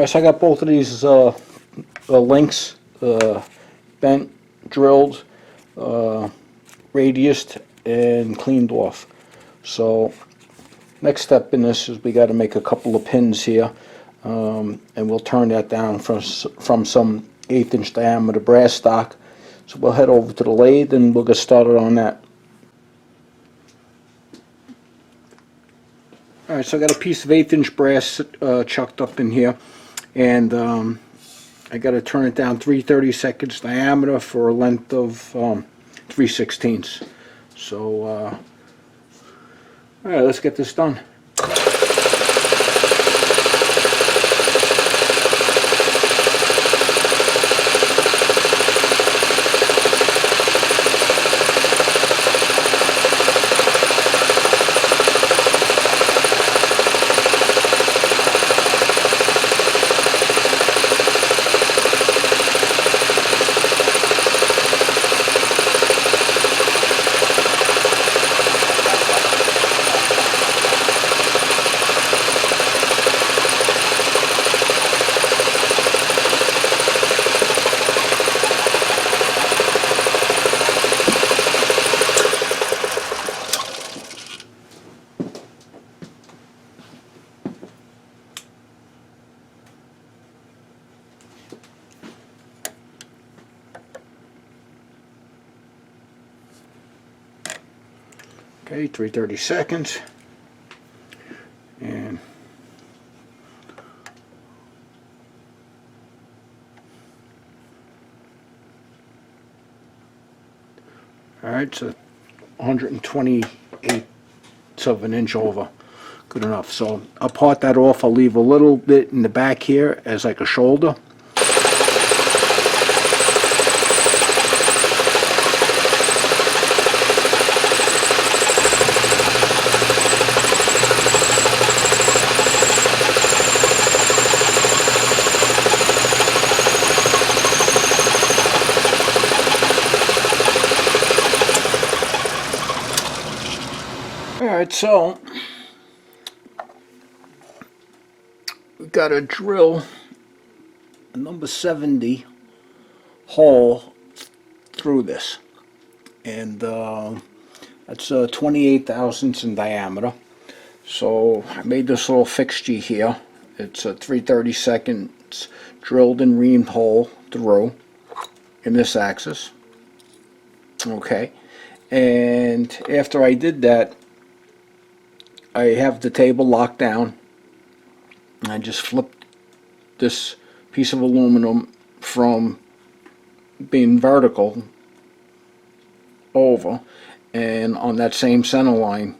Alright, so I got both of these links bent, drilled, radiused, and cleaned off. So next step in this is we got to make a couple of pins here, and we'll turn that down from some 1/8 inch diameter brass stock. So we'll head over to the lathe and we'll get started on that. Alright, so I got a piece of 1/8 inch brass chucked up in here, and I got to turn it down 3/32 diameter for a length of 3/16. So alright, let's get this done. Okay, 3/32, and alright, so 128 of an inch over, good enough. So I'll part that off. I'll leave a little bit in the back here as like a shoulder. Alright, so we've got to drill a number 70 hole through this, and that's 28 thousandths in diameter. So I made this little fixture here. It's a 3/32 drilled and reamed hole through in this axis. Okay, and after I did that, I have the table locked down. I just flipped this piece of aluminum from being vertical over, and on that same center line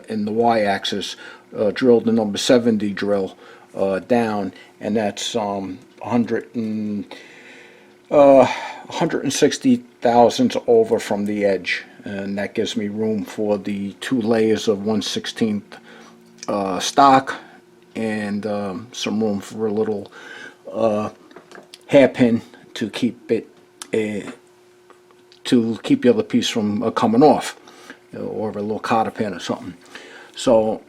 in the y-axis drilled the number 70 drill down, and that's 160 thousandths over from the edge, and that gives me room for the 2 layers of 1/16 stock, and some room for a little hairpin to keep it to keep the other piece from coming off, or a little cotter pin or something. So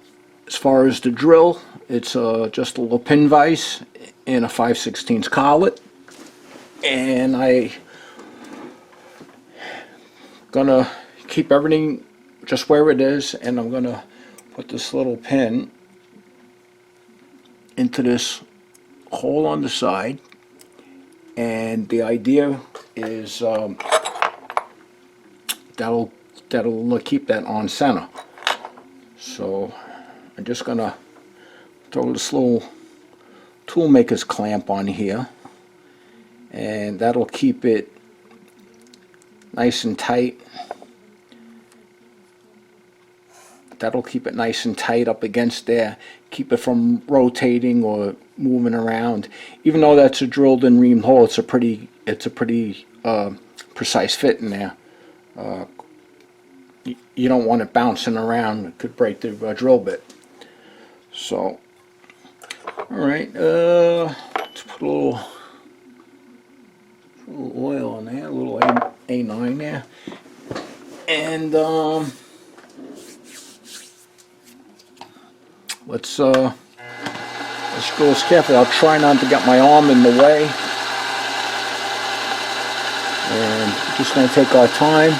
as far as the drill, it's just a little pin vise and a 5/16 collet, and I gonna keep everything just where it is, and I'm gonna put this little pin into this hole on the side, and the idea is that'll keep that on center. So I'm just gonna throw this little tool maker's clamp on here, and that'll keep it nice and tight. That'll keep it nice and tight up against there, keep it from rotating or moving around. Even though that's a drilled and reamed hole, it's a pretty precise fit in there. You don't want it bouncing around; it could break the drill bit. So, all right, let's put a little oil on there, a little A9 there, and let's Just go as carefully. I'll try not to get my arm in the way. And just going to take our time.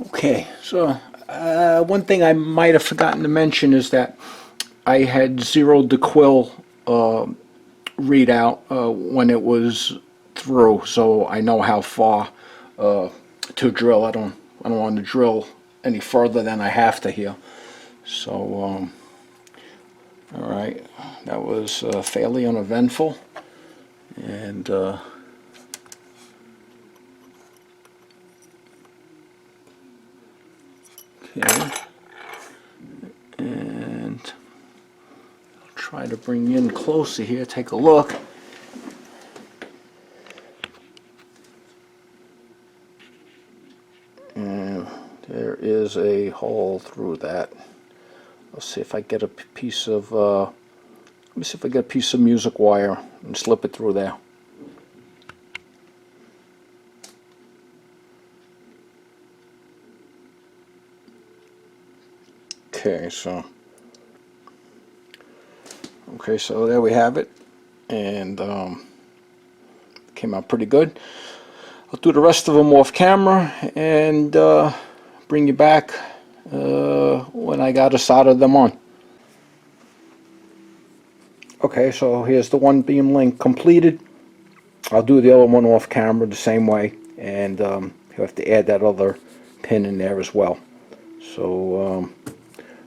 Okay, so one thing I might have forgotten to mention is that I had zeroed the quill readout when it was through, so I know how far to drill. I don't want to drill any further than I have to here. So, all right, that was fairly uneventful, and okay, and I'll try to bring you in closer here. Take a look. And there is a hole through that. Let's see if I get a piece of let me see if I get a piece of music wire and slip it through there. Okay, so there we have it, and came out pretty good. I'll do the rest of them off camera and bring you back when I got to solder them on. Okay, so here's the one beam link completed. I'll do the other one off camera the same way, and you have to add that other pin in there as well. So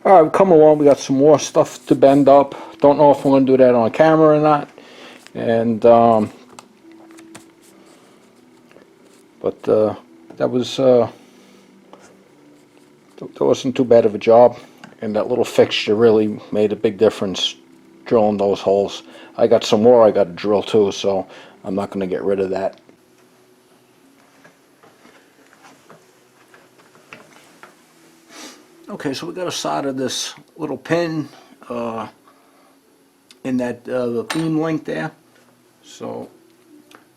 alright, we're coming along. We got some more stuff to bend up. Don't know if I'm going to do that on camera or not, and but that wasn't too bad of a job, and that little fixture really made a big difference drilling those holes. I got some more I got to drill too, so I'm not going to get rid of that. Okay, so we got to solder this little pin in that the beam link there. So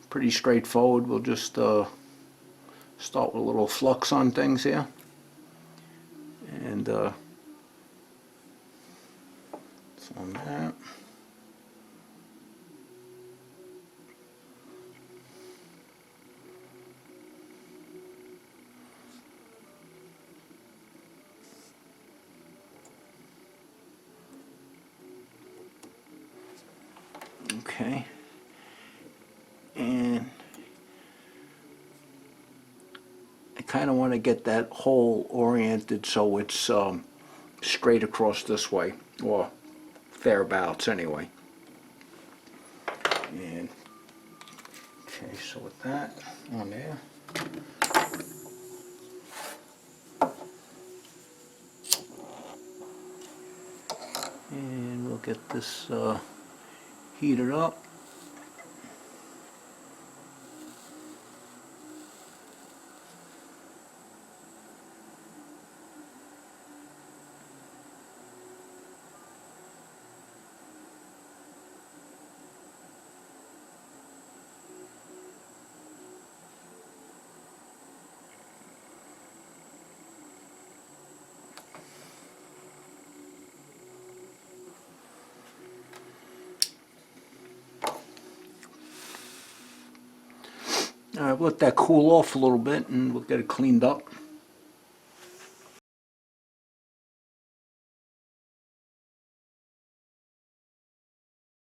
pretty straightforward. We'll just start with a little flux on things here, and it's on that. Okay, and I kind of want to get that hole oriented so it's straight across this way, or thereabouts anyway. And okay, so with that on there, and we'll get this heated up. Let that cool off a little bit and we'll get it cleaned up.